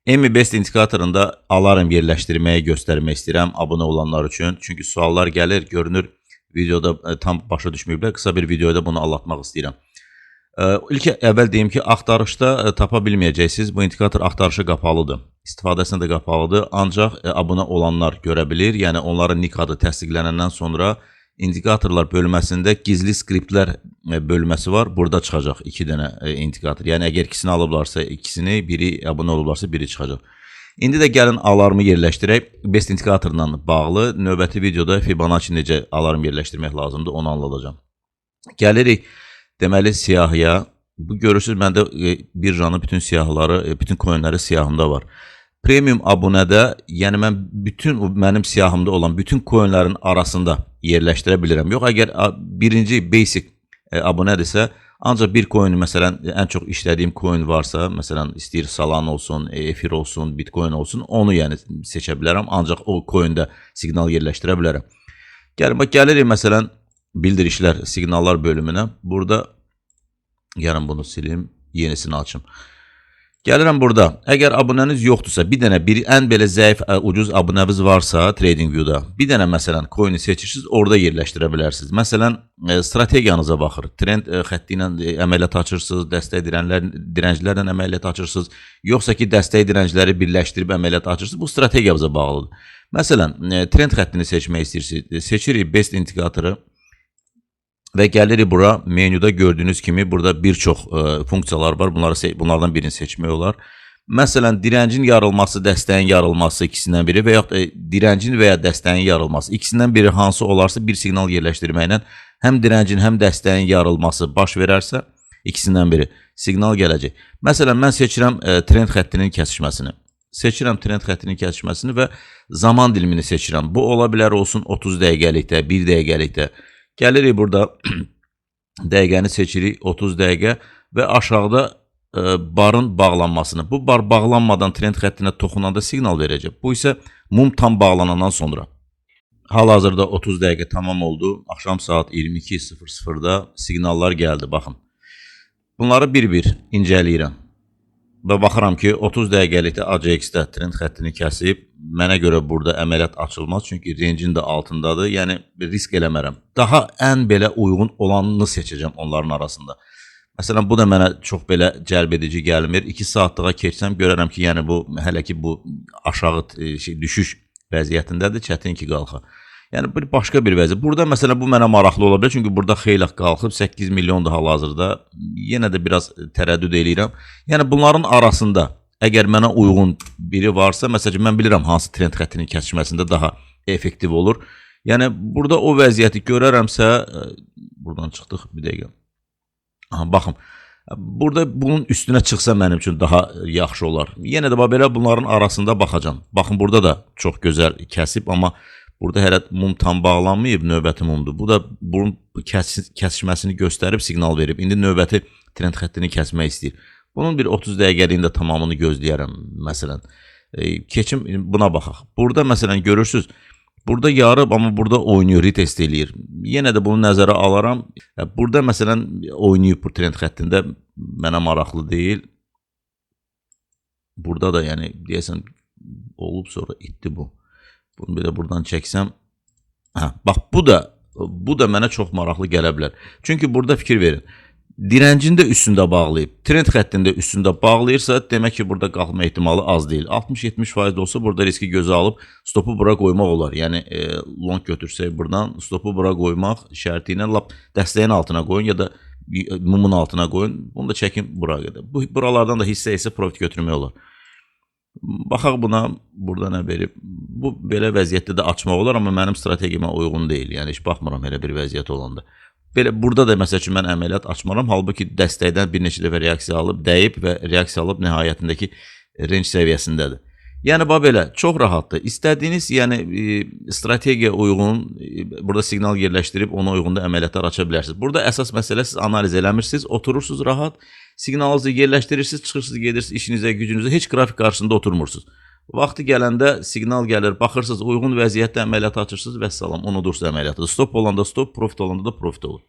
MBest indikatorunda alarm yerləşdirməyi göstərmək istəyirəm abunə olanlar üçün. Çünki suallar gəlir, görünür videoda tam başa düşməyiblər. Qısa bir videoda bunu anlatmaq istəyirəm. İlk əvvəl deyim ki, axtarışda tapa bilməyəcəksiniz. Bu indikator axtarışı qapalıdır. İstifadəsinə də qapalıdır. Ancaq abunə olanlar görə bilir. Yəni onların nick adı təsdiqlənəndən sonra indikatorlar bölməsində gizli skriptlər bölməsi var. Burada çıxacaq 2 dənə indikator. Yəni əgər ikisini alıblarsa ikisini, biri abunə olublarsa biri çıxacaq. İndi də gəlin alarmı yerləşdirək. Best indikatorla bağlı növbəti videoda Fibonacci necə alarm yerləşdirmək lazımdır onu anlatacağam. Gəlirik deməli siyahıya. Bu görürsünüz məndə birjanın bütün siyahıları, bütün coinləri siyahımda var. Premium abunədə, yəni mən bütün mənim siyahımda olan bütün coinlərin arasında yerləşdirə bilirəm. Yox, əgər birinci basic abunədirsə, ancaq bir coin, məsələn, ən çox işlədiyim coin varsa, məsələn, istəyir Solana olsun, Ether olsun, Bitcoin olsun, onu yəni seçə bilərəm. Ancaq o coində siqnal yerləşdirə bilərəm. Gəlirik, məsələn, bildirişlər, siqnallar bölümünə. Burada, yarın bunu silim, yenisini açım. Gəlirəm burada. Əgər abunəniz yoxdursa, bir dənə ən belə zəif, ucuz abunəniz varsa TradingView'da, bir dənə məsələn coin'i seçirsiniz, orada yerləşdirə bilərsiniz. Məsələn, strategiyanıza baxır. Trend xətti ilə əməliyyat açırsınız, dəstək dirənclərlə əməliyyat açırsınız, yoxsa ki, dəstək dirəncləri birləşdirib əməliyyat açırsınız. Bu strategiyanıza bağlıdır. Məsələn, trend xəttini seçmək istəyirsiniz. Seçirik Best indikatoru. Və gəlirik bura, menyuda gördüyünüz kimi burada bir çox funksiyalar var. Bunlardan birini seçmək olar. Məsələn, direncin yarılması, dəstəyin yarılması ikisindən biri və yaxud direncin və ya dəstəyin yarılması. İkisindən biri hansı olarsa bir siqnal yerləşdirməklə həm direncin, həm dəstəyin yarılması baş verərsə, ikisindən biri siqnal gələcək. Məsələn, mən seçirəm trend xəttinin kəsişməsini. Seçirəm trend xəttinin kəsişməsini və zaman dilimini seçirəm. Bu ola bilər olsun 30 dəqiqəlikdə, 1 dəqiqəlikdə. Gəlirik burada dəqiqəni seçirik 30 dəqiqə və aşağıda barın bağlanmasını. Bu bar bağlanmadan trend xəttinə toxunanda siqnal verəcək. Bu isə mum tam bağlanandan sonra. Hal-hazırda 30 dəqiqə tamam oldu. Axşam saat 22:00-da siqnallar gəldi. Baxın. Bunları bir-bir incələyirəm. Və baxıram ki, 30 dəqiqəlikdə ACX-də trend xəttini kəsib, mənə görə burada əməliyyat açılmaz, çünki rangin də altındadır, yəni risk eləmərəm. Daha ən belə uyğun olanını seçəcəm onların arasında. Məsələn, bu da mənə çox belə cəlb edici gəlmir. 2 saatlığa keçsəm, görərəm ki, yəni bu, hələ ki bu aşağı düşüş vəziyyətindədir, çətin ki qalxa. Yəni, başqa bir vəziyyət. Burada, məsələn, bu mənə maraqlı ola bilər, çünki burada xeyli qalxıb, 8 milyondur hal-hazırda. Yenə də biraz tərəddüd eləyirəm. Yəni, bunların arasında, əgər mənə uyğun biri varsa, məsələn, mən bilirəm hansı trend xəttinin kəsişməsində daha effektiv olur. Yəni, burada o vəziyyəti görərəmsə, buradan çıxdıq, bir dəqiqə. Baxın, burada bunun üstünə çıxsa mənim üçün daha yaxşı olar. Yenə də belə bunların arasında baxacam. Baxın, burada da çox gözəl kəsib, amma burada hələ mum tam bağlanmayıb, növbəti mumdur. Bu da bunun kəsişməsini göstərib, siqnal verib. İndi növbəti trend xəttini kəsmək istəyir. Bunun bir 30 dəqiqəliyin də tamamını gözləyərəm, məsələn. Keçim, buna baxaq. Burada, məsələn, görürsünüz, burada yarıb, amma burada oynayır, retest eləyir. Yenə də bunu nəzərə alaram. Burada, məsələn, oynayıb bu trend xəttində mənə maraqlı deyil. Burada da, yəni, deyəsən, olub sonra itdi bu. Bunu belə buradan çəksəm, bax, bu da mənə çox maraqlı gələ bilər. Çünki burada fikir verin, direncin də üstündə bağlayıb, trend xəttində üstündə bağlayırsa, demək ki, burada qalxma ehtimalı az deyil. 60-70% olsa, burada riski gözə alıb, stopu bura qoymaq olar. Yəni, long götürsək buradan, stopu bura qoymaq şərti ilə lap dəstəyin altına qoyun, ya da mumun altına qoyun, bunu da çəkin bura qədər. Buralardan da hissə profit götürmək olar. Baxaq buna, burada nə verib? Bu, belə vəziyyətdə də açmaq olar, amma mənim strategiyama uyğun deyil. Yəni, heç baxmıram elə bir vəziyyət olanda. Belə, burada da məsəl üçün mən əməliyyat açmaram. Halbuki dəstəkdən bir neçə dəfə reaksiya alıb, dəyib və reaksiya alıb nəhayətindəki range səviyyəsindədir. Yəni, belə, çox rahatdır. İstədiyiniz, yəni, strategiya uyğun, burada siqnal yerləşdirib, ona uyğun da əməliyyatlar aça bilərsiniz. Burada əsas məsələ siz analiz eləmirsiniz, oturursunuz rahat, siqnalınızı yerləşdirirsiniz, çıxırsınız, gedirsiniz işinizə, gücünüzə, heç qrafik qarşısında oturmursunuz. Vaxtı gələndə siqnal gəlir, baxırsınız, uyğun vəziyyətdə əməliyyat açırsınız və salam, unudursunuz əməliyyatı. Stop olanda stop, profit olanda da profit olur.